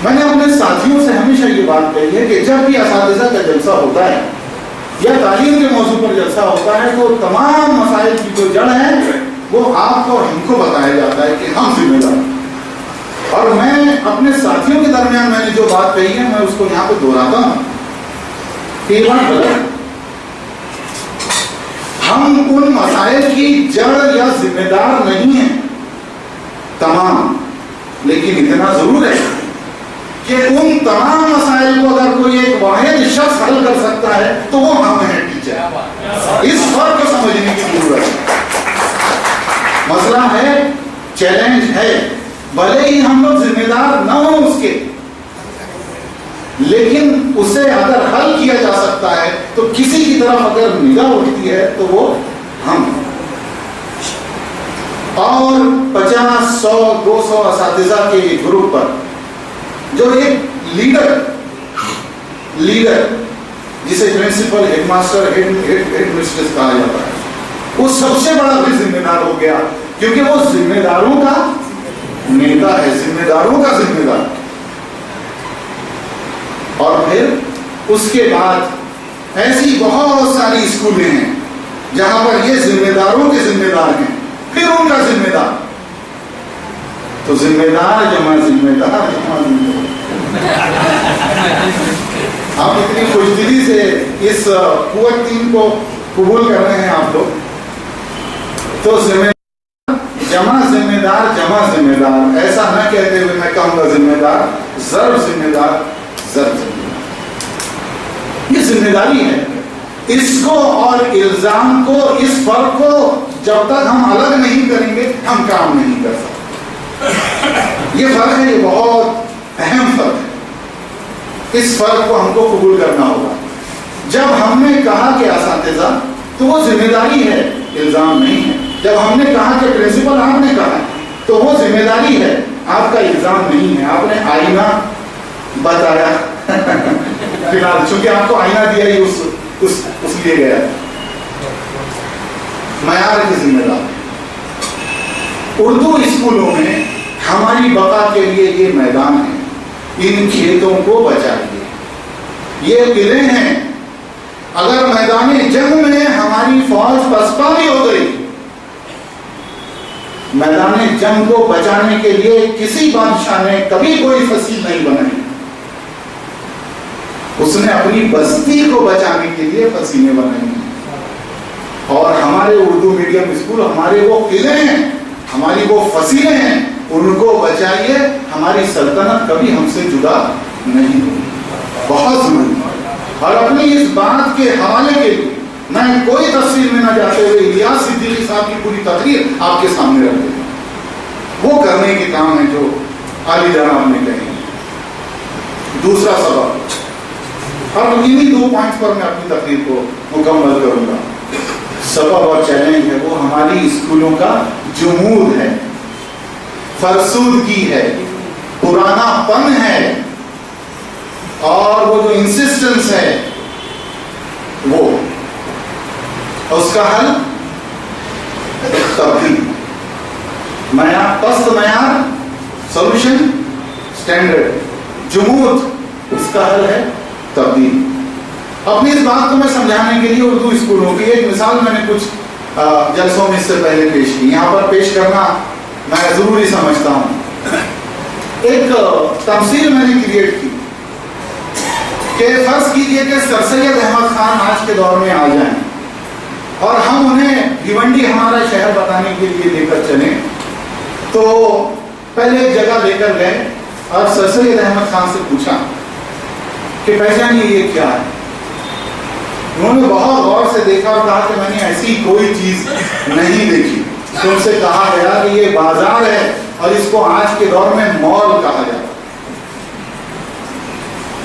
[SPEAKER 1] میں نے اپنے ساتھیوں سے ہمیشہ یہ بات کہی ہے کہ جب بھی اساتذہ کا جلسہ ہوتا ہے یا تعلیم کے موضوع پر جلسہ ہوتا ہے تو تمام مسائل کی جو جڑ ہے وہ آپ کو اور ہم کو بتایا جاتا ہے کہ ہم ذمہ دار. اور میں اپنے ساتھیوں کے درمیان میں نے جو بات کہی ہے میں اس کو یہاں پہ دہراتا ہوں کہ یہ بات غلط ہے. ہم ان مسائل کی جڑ یا ذمہ دار نہیں ہیں تمام, لیکن اتنا ضرور ہے کہ ان تمام مسائل کو اگر کوئی ایک واحد شخص حل کر سکتا ہے تو وہ ہم ہیں ٹیچر. اس فرق کو سمجھنے کی ضرورت ہے. مسئلہ ہے, چیلنج ہے, بھلے ہی ہم لوگ ذمہ دار نہ ہوں اس کے, لیکن اسے اگر حل کیا جا سکتا ہے تو کسی کی طرف اگر نگاہ اٹھتی ہے تو وہ ہم. اور 50, 100, 200 اساتذہ کے گروپ پر جو ایک لیڈر جسے principal, head master, head mistress کہا جاتا ہے, وہ سب سے بڑا بھی ذمہ دار ہو گیا, کیونکہ وہ ذمہ داروں کا نیتا ہے, ذمہ داروں کا ذمہ دار. اور پھر اس کے بعد ایسی بہت ساری اسکولیں ہیں جہاں پر یہ ذمہ داروں کے ذمہ دار ہیں، پھر ان کا ذمہ دار، تو ذمہ دار جمع ذمہ دار جمع ذمہ دار۔ آپ اتنی خوش دلی سے اس قوت تین کو قبول کر رہے ہیں آپ لوگ، تو ذمہ دار جمع ذمہ دار جمع ذمہ دار، ایسا نہ کہتے ہوئے میں کہوں گا ذمہ دار ضرب ذمہ دار ضرب ذمہ دار، یہ ذمہ داری ہے۔ اس کو اور الزام کو، اس فرق کو جب تک ہم الگ نہیں کریں گے ہم کام نہیں کر سکتے۔ یہ فرق ہے، یہ بہت اہم فرق ہے، اس فرق کو ہم کو قبول کرنا ہوگا۔ جب ہم نے کہا کہ اساتذہ، تو وہ ذمہ داری ہے، الزام نہیں ہے۔ جب ہم نے کہا کہ پرنسپل آپ نے کہا، تو وہ ذمہ داری ہے، آپ کا الزام نہیں ہے۔ آپ نے آئینہ بتایا فی الحال، چونکہ آپ کو آئینہ دیا ہی اس لیے گیا، معیار کی ذمہ دار۔ اردو اسکولوں میں ہماری بقا کے لیے یہ میدان ہے، ان کھیتوں کو بچائیے، یہ قلعے ہیں۔ اگر میدان جنگ میں ہماری فوج پسپا بھی ہو گئی، میدان جنگ کو بچانے کے لیے کسی بادشاہ نے کبھی کوئی فصیل نہیں بنائی، اس نے اپنی بستی کو بچانے کے لیے فصیلیں بنائی ہیں۔ اور ہمارے اردو میڈیم اسکول ہمارے وہ قلعے ہیں، ہماری وہ فصیلیں ہیں، ان کو بچائیے، ہماری سلطنت کبھی ہم سے جدا نہیں ہوگی، بہت ضروری ہے۔ اور اپنی اس بات کے حوالے کے لیے میں کوئی تفصیل میں نہ جاتے ہوئے الیاس صدیقی صاحب کی پوری تقریر آپ کے سامنے رکھ دیتا ہوں، وہ کرنے کے کام ہے جو عالی جناب نے کہے۔ دوسرا سبب، اور انہی 2 پوائنٹس پر میں اپنی تقریر کو مکمل کروں گا۔ سبب اور چیلنج ہے وہ ہماری اسکولوں کا جمود ہے، فرسودگی ہے، پرانا پن ہے، اور وہ جو انسسٹنس ہے وہ، اس کا حل تبدیل، معیار پست معیار، سولوشن اسٹینڈرڈ، جمود، اس کا حل ہے تبدیل۔ اپنی اس بات کو میں سمجھانے کے لیے اردو اسکولوں کی ایک مثال میں نے کچھ جلسوں میں اس سے پہلے پیش کی، یہاں پر پیش کرنا میں ضروری سمجھتا ہوں۔ ایک تمثیل میں نے کریٹ کی کہ فرض کیجئے کہ سر سید احمد خان آج کے دور میں آ جائیں اور ہم انہیں بھیونڈی ہمارا شہر بتانے کے لیے لے کر چلیں، تو پہلے ایک جگہ لے کر گئے اور سر سید احمد خان سے پوچھا کہ پہچانیے یہ کیا ہے۔ انہوں نے بہت غور سے دیکھا اور کہا کہ میں نے ایسی کوئی چیز نہیں دیکھی۔ تو ان سے کہا گیا کہ یہ بازار ہے اور اس کو آج کے دور میں مال کہا جاتا ہے۔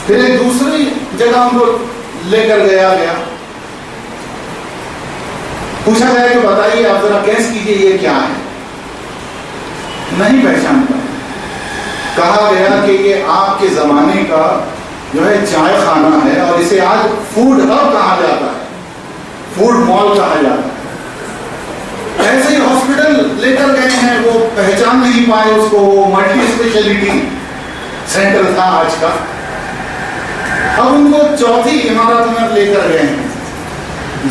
[SPEAKER 1] پھر ایک دوسری جگہ ان کو لے کر گیا، پوچھا گیا کہ بتائیے آپ ذرا گیس کیجئے یہ کیا ہے، نہیں پہچان پائے۔ کہا گیا کہ یہ آپ کے زمانے کا جو ہے چائے خانہ ہے اور اسے آج فوڈ ہب کہا جاتا ہے، فوڈ مال کہا جاتا ہے۔ ایسے ہی ہاسپٹل لے کر گئے ہیں، وہ پہچان نہیں پائے اس کو، وہ ملٹی اسپیشلٹی سینٹر تھا آج کا۔ اب ان کو چوتھی عمارت میں لے کر گئے ہیں،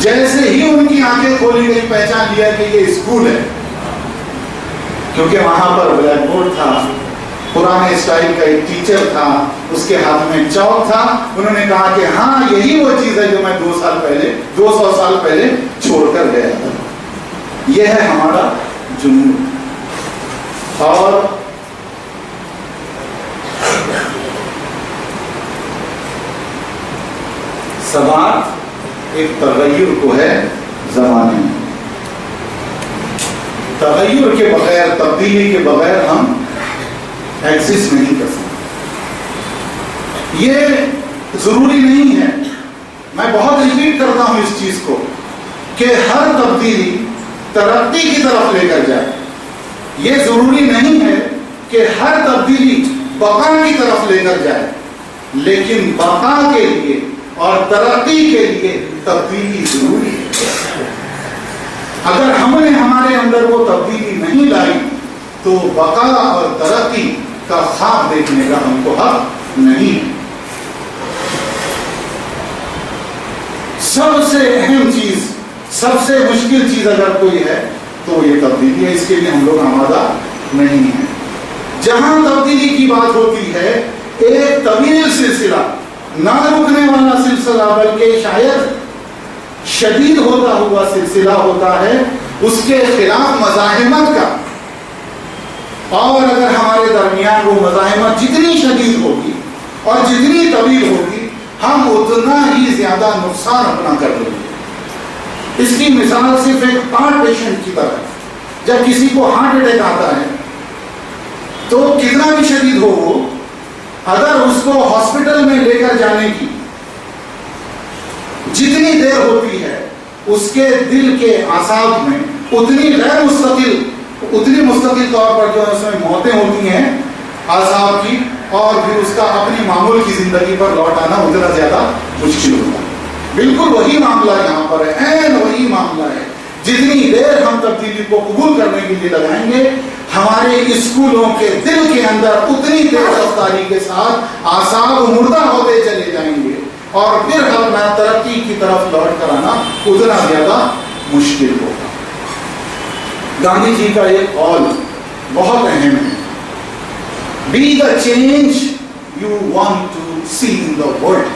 [SPEAKER 1] جیسے ہی ان کی آنکھیں کھولی گئی پہچان لیا کہ یہ اسکول ہے، کیونکہ وہاں پر بلیک بورڈ تھا، پرانے اسٹائل کا ایک ٹیچر تھا، اس کے ہاتھ میں چاک تھا۔ انہوں نے کہا کہ ہاں یہی وہ چیز ہے جو میں 200 سال پہلے چھوڑ کر گیا تھا۔ یہ ہے ہمارا جنون۔ اور ثبات ایک تغیر کو ہے زمانے میں، تغیر کے بغیر، تبدیلی کے بغیر ہم ایکسس نہیں کر سکتے۔ یہ ضروری نہیں ہے، میں بہت ریپیٹ کرتا ہوں اس چیز کو، کہ ہر تبدیلی ترقی کی طرف لے کر جائے۔ یہ ضروری نہیں ہے کہ ہر تبدیلی بقا کی طرف لے کر جائے، لیکن بقا کے لیے اور ترقی کے لیے تبدیلی ضروری ہے۔ اگر ہم نے ہمارے اندر وہ تبدیلی نہیں لائی تو بقا اور ترقی کا خواب دیکھنے کا ہم کو حق نہیں ہے۔ سب سے اہم چیز، سب سے مشکل چیز اگر کوئی ہے تو یہ تبدیلی ہے. اس کے لیے ہم لوگ آمادہ نہیں ہیں. جہاں تبدیلی کی بات ہوتی ہے، ایک طویل سلسلہ، نہ رکنے والا سلسلہ بلکہ شاید شدید ہوتا ہوا سلسلہ ہوتا ہے اس کے خلاف مزاحمت کا. اور اگر ہمارے درمیان وہ مزاحمت جتنی شدید ہوگی اور جتنی طویل ہوگی، ہم اتنا ہی زیادہ نقصان اپنا کر لیں گے. اس کی مثال صرف ایک ہارٹ پیشنٹ کی طرح. جب کسی کو ہارٹ اٹیک آتا ہے تو کتنا بھی شدید ہو وہ، اگر اس کو ہاسپٹل میں لے کر جانے کی جتنی دیر ہوتی ہے، اس کے دل کے اعصاب میں اتنی غیر مستقل، اتنی مستقل طور پر جو اس میں موتیں ہوتی ہیں اعصاب کی، اور پھر اس کا اپنی معمول کی زندگی پر لوٹ آنا اتنا زیادہ مشکل ہوتا ہے. بالکل وہی معاملہ یہاں پر ہے، عین وہی معاملہ ہے. جتنی دیر ہم تبدیلی کو قبول کرنے کے لیے لگائیں گے، ہمارے اسکولوں کے دل کے اندر اتنی تیز رفتاری کے ساتھ اعصاب مردہ ہوتے چلے جائیں گے، اور پھر ہم ترقی کی طرف لوٹ کر آنا اتنا زیادہ مشکل ہوگا. گاندھی جی کا ایک قول بہت اہم ہے: Be the change you want to see in the world.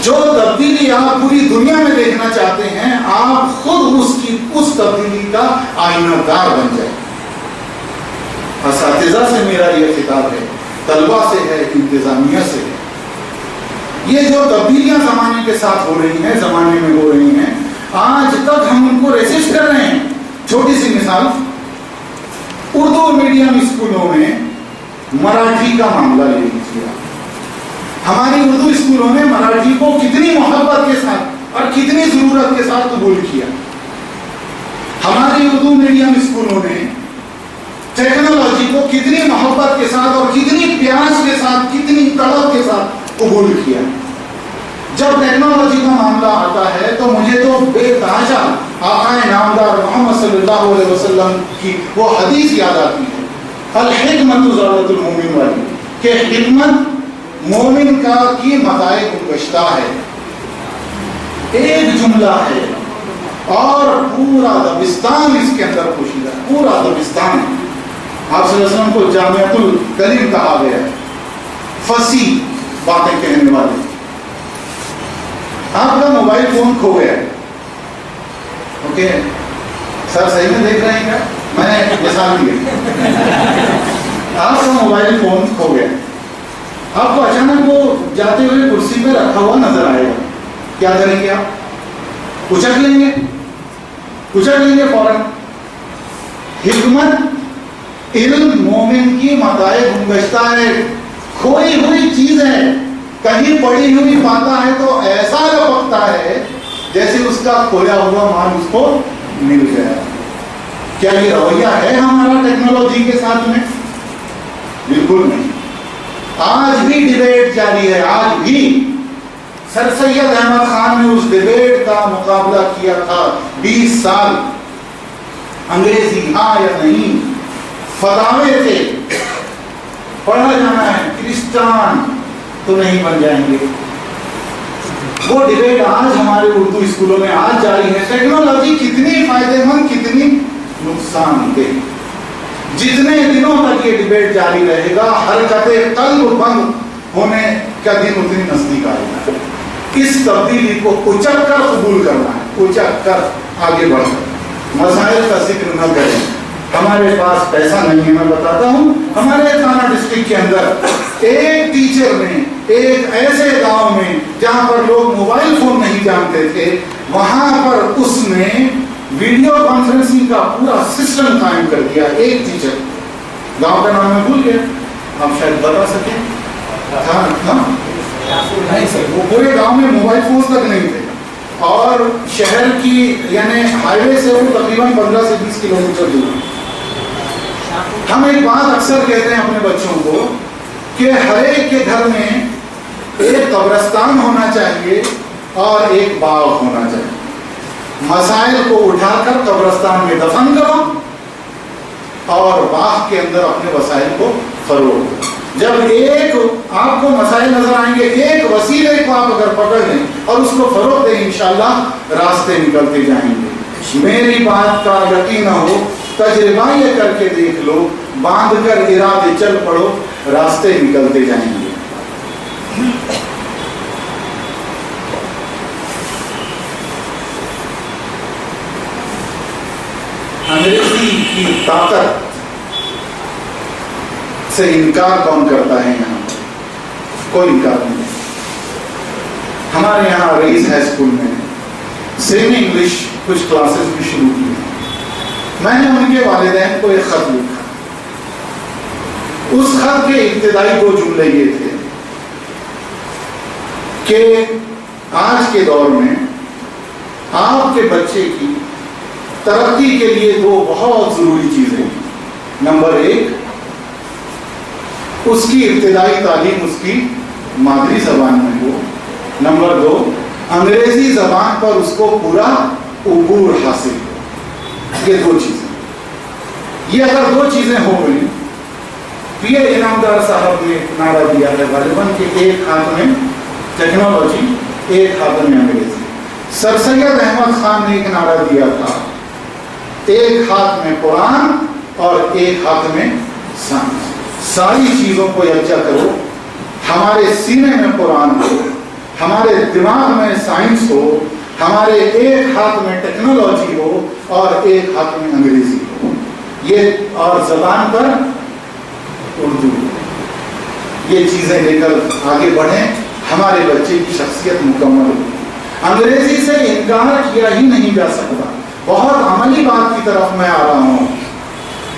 [SPEAKER 1] جو تبدیلی آپ پوری دنیا میں دیکھنا چاہتے ہیں، آپ خود اس تبدیلی کا آئینہ دار بن جائیں. اساتذہ سے میرا یہ خطاب ہے، طلبہ سے ہے، انتظامیہ سے ہے. یہ جو تبدیلیاں زمانے کے ساتھ ہو رہی ہیں، زمانے میں ہو رہی ہیں، آج تک ہم ان کو ریسسٹ کر رہے ہیں. چھوٹی سی مثال، اردو میڈیم اسکولوں میں مراٹھی کا معاملہ لے لیجیے. ہماری اردو اسکولوں نے مراٹھی کو کتنی محبت کے ساتھ اور کتنی ضرورت کے ساتھ قبول کیا. ہماری اردو میڈیم اسکولوں نے ٹیکنالوجی کو کتنی محبت کے ساتھ اور کتنی پیاس کے ساتھ، کتنی طلب کے ساتھ قبول کیا. جب ٹیکنالوجی کا معاملہ آتا ہے تو مجھے تو بے تحاشا آقا نامدار محمد صلی اللہ علیہ وسلم کی وہ حدیث یاد آتی ہے، الحکمت زادۃ المومن والی، کہ حکمت مومن کا کی متاع گشتہ ہے. ایک جملہ ہے اور پورا دبستان اس کے اندر پوشیدہ ہے، پورا دبستان. آپ صلی اللہ علیہ وسلم کو جامعۃ الکلم کہا گیا ہے، فصیح باتیں کہنے والے. آپ کا موبائل فون کھو گیا ہے، اوکے سر صحیح میں دیکھ رہے ہیں کیا؟ میں نے مثال دی. آپ کا موبائل فون کھو گیا، آپ کو اچانک وہ جاتے ہوئے کرسی پہ رکھا ہوا نظر آئے گا، کیا کریں گے آپ؟ اچک لیں گے فوراً. حکمت علم مومن کی متاع گشتہ ہے، کھوئی ہوئی چیز ہے، کہیں پڑی ہوئی پاتا ہے تو ایسا لپکتا ہے جیسے اس کا کھویا ہوا مال اس کو مل گیا. کیا یہ رویہ ہے ہمارا ٹیکنالوجی کے ساتھ میں؟ بالکل نہیں. آج بھی ڈیبیٹ جاری ہے. آج بھی سر سید احمد خان نے اس ڈیبیٹ کا مقابلہ کیا تھا 20 سال. انگریزی ہاں یا نہیں، فتاوے تھے، پڑھا جانا ہے، کرسچان تو نہیں بن جائیں گے. وہ ڈیبیٹ آج ہمارے اردو اسکولوں میں آج جاری ہے. ٹیکنالوجی کتنی فائدہ مند، کتنی نقصان دہ. جتنے دنوں تک یہ ڈیبیٹ جاری رہے گا، حرکت قلب بند ہونے کا دن اتنی نزدیک آئے گا. اس تبدیلی کو اچک کر قبول کرنا ہے، اچک کر آگے بڑھنا. مسائل کا ذکر نہ کریں. ہمارے پاس پیسہ نہیں ہے، میں بتاتا ہوں. ہمارے تھانہ ڈسٹرکٹ کے اندر ایک ٹیچر نے ایک ایسے گاؤں میں جہاں پر لوگ موبائل فون نہیں جانتے تھے، وہاں پر اس نے ویڈیو کانفرنسنگ کا پورا سسٹم قائم کر دیا. ایک ٹیچر، گاؤں کا نام میں بھول گیا، آپ شاید بتا سکیں. نہیں سر، وہ پورے گاؤں میں موبائل فون تک نہیں تھے، اور شہر کی یعنی ہائی وے سے وہ تقریباً 15 سے 20 کلومیٹر دور. ہم ایک بات اکثر کہتے ہیں اپنے بچوں کو کہ ہر ایک کے گھر میں ایک قبرستان ہونا چاہیے اور ایک باغ ہونا چاہیے. مسائل کو اٹھا کر قبرستان میں دفن کرو اور باغ کے اندر اپنے وسائل کو فروغ دو. جب ایک آپ کو مسائل نظر آئیں گے، ایک وسیلے کو آپ اگر پکڑ لیں اور اس کو فروغ دیں، انشاءاللہ راستے نکلتے جائیں گے۔ میری بات کا یقین نہ ہو، تجربہ یہ کر کے دیکھ لو، باندھ کر ارادے چل پڑو، راستے نکلتے جائیں گے۔ انگریزی کی طاقت سے انکار کون کرتا ہے؟ یہاں کوئی انکار نہیں۔ ہمارے یہاں رئیس ہائی اسکول میں سیمی انگلش کچھ کلاسز بھی شروع کی ہیں۔ میں نے ان کے والدین کو ایک خط لکھا، اس خط کے ابتدائی 2 جملے یہ تھے کہ آج کے دور میں آپ کے بچے کی ترقی کے لیے 2 بہت ضروری چیزیں ہیں۔ نمبر 1، اس کی ابتدائی تعلیم اس کی مادری زبان میں ہو۔ نمبر 2، انگریزی زبان پر اس کو پورا عبور حاصل ہو۔ یہ 2 چیزیں، یہ اگر 2 چیزیں ہو گئی، پی اے انعامدار صاحب نے نعرہ دیا ہے غالباً کہ ایک ہاتھ میں ٹیکنالوجی، ایک ہاتھ میں انگریزی۔ سر سید احمد خان نے ایک نعرہ دیا تھا، ایک ہاتھ میں قرآن اور ایک ہاتھ میں سائنس۔ ساری چیزوں کو یکجا کرو، ہمارے سینے میں قرآن ہو، ہمارے دماغ میں سائنس ہو، ہمارے ایک ہاتھ میں ٹیکنالوجی ہو اور ایک ہاتھ میں انگریزی ہو، یہ اور زبان پر اردو، یہ چیزیں لے کر آگے بڑھیں، ہمارے بچے کی شخصیت مکمل ہو۔ انگریزی سے انکار کیا ہی نہیں جا سکتا۔ بہت عملی بات کی طرف میں آ رہا ہوں۔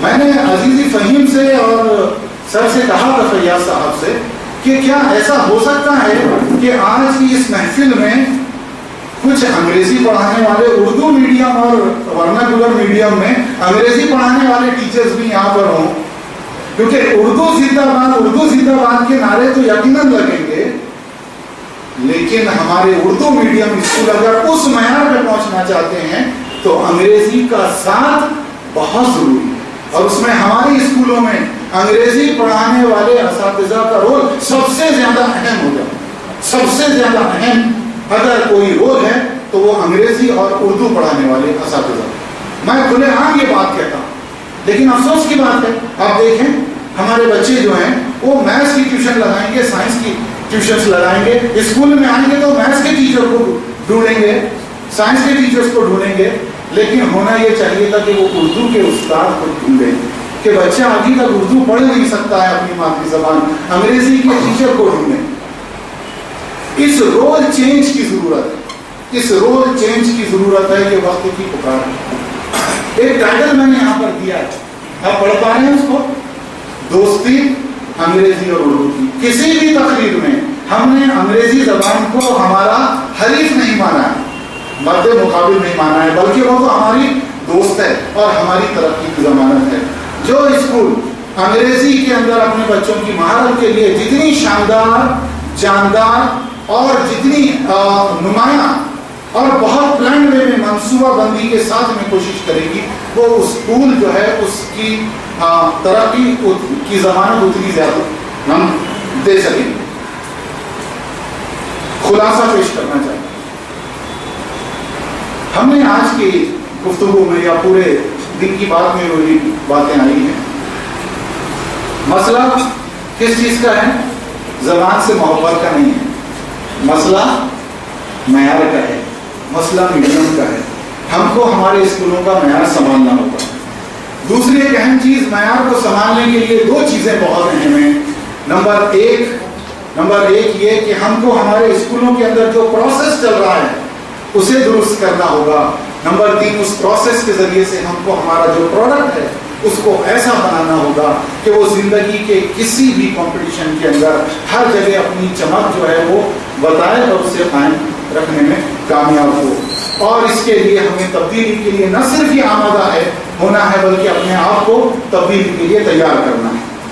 [SPEAKER 1] میں نے عزیزی فہیم سے اور سر سے کہا تھا، فیاض صاحب سے، کہ کیا ایسا ہو سکتا ہے کہ آج کی اس محفل میں کچھ انگریزی پڑھانے والے اردو میڈیم اور ورناکولر میڈیم میں انگریزی پڑھانے والے ٹیچرز بھی یہاں پر ہوں؟ کیونکہ اردو زندہ باد، اردو زندہ باد کے نعرے تو یقیناً لگیں گے، لیکن ہمارے اردو میڈیم اسکول اگر اس معیار پہ پہنچنا چاہتے ہیں تو انگریزی کا ساتھ بہت ضروری ہے، اور اس میں ہمارے اسکولوں میں انگریزی پڑھانے والے اساتذہ کا رول سب سے زیادہ اہم ہوگا۔ سب سے زیادہ اہم اگر کوئی رول ہے تو وہ انگریزی اور اردو پڑھانے والے اساتذہ۔ میں کھلے عام یہ بات کہتا ہوں، لیکن افسوس کی بات ہے، آپ دیکھیں ہمارے بچے جو ہیں وہ میتھس کی ٹیوشن لگائیں گے، سائنس کی ٹیوشنس لگائیں گے، اسکول میں آئیں گے تو میتھس کے ٹیچر کو ڈھونڈیں گے، سائنس کے ٹیچرز کو ڈھونڈیں گے، لیکن ہونا یہ چاہیے تھا کہ وہ اردو کے استاد کو ڈھونڈیں کہ بچہ ابھی تک اردو پڑھ نہیں سکتا ہے اپنی مادری زبان، انگریزی کے ٹیچر کو ڈھونڈیں۔ اس رول چینج کی ضرورت ہے، اس رول چینج کی ضرورت ہے، یہ وقت کی پکار ہے۔ ایک ٹائٹل میں نے یہاں پر دیا ہے، آپ پڑھ پا رہے ہیں اس کو؟ دوستی انگریزی اور اردو کی۔ کسی بھی تقریر میں ہم نے انگریزی زبان کو ہمارا حریف نہیں مانا ہے، مرد مقابل نہیں مانا ہے، بلکہ وہ تو ہماری دوست ہے اور ہماری ترقی کی ضمانت ہے۔ جو اسکول انگریزی کے اندر اپنے بچوں کی مہارت کے لیے جتنی شاندار، جاندار اور جتنی نمایاں اور بہت پلان وے میں منصوبہ بندی کے ساتھ میں کوشش کرے گی، وہ اسکول جو ہے اس کی ترقی کی ضمانت اتنی زیادہ ہم دے سکیں گے۔ خلاصہ پیش کرنا چاہتے ہیں، ہم نے آج کی گفتگو میں یا پورے دن کی بات میں وہی باتیں آئی ہیں۔ مسئلہ کس چیز کا ہے؟ زبان سے محبت کا نہیں ہے، مسئلہ معیار کا ہے، مسئلہ میڈیم کا ہے۔ ہم کو ہمارے اسکولوں کا معیار سنبھالنا ہوگا۔ دوسری ایک اہم چیز، معیار کو سنبھالنے کے لیے 2 چیزیں بہت اہم ہیں۔ نمبر ایک یہ کہ ہم کو ہمارے اسکولوں کے اندر جو پروسیس چل رہا ہے اسے درست کرنا ہوگا۔ نمبر 3، اس پروسیس کے ذریعے سے ہم کو ہمارا جو پروڈکٹ ہے اس کو ایسا بنانا ہوگا کہ وہ زندگی کے کسی بھی کمپٹیشن کے اندر ہر جگہ اپنی چمک جو ہے وہ بتائے اور اسے قائم رکھنے میں کامیاب ہو۔ اور اس کے لیے ہمیں تبدیلی کے لیے نہ صرف یہ آمادہ ہے ہونا ہے، بلکہ اپنے آپ کو تبدیلی کے لیے تیار کرنا ہے۔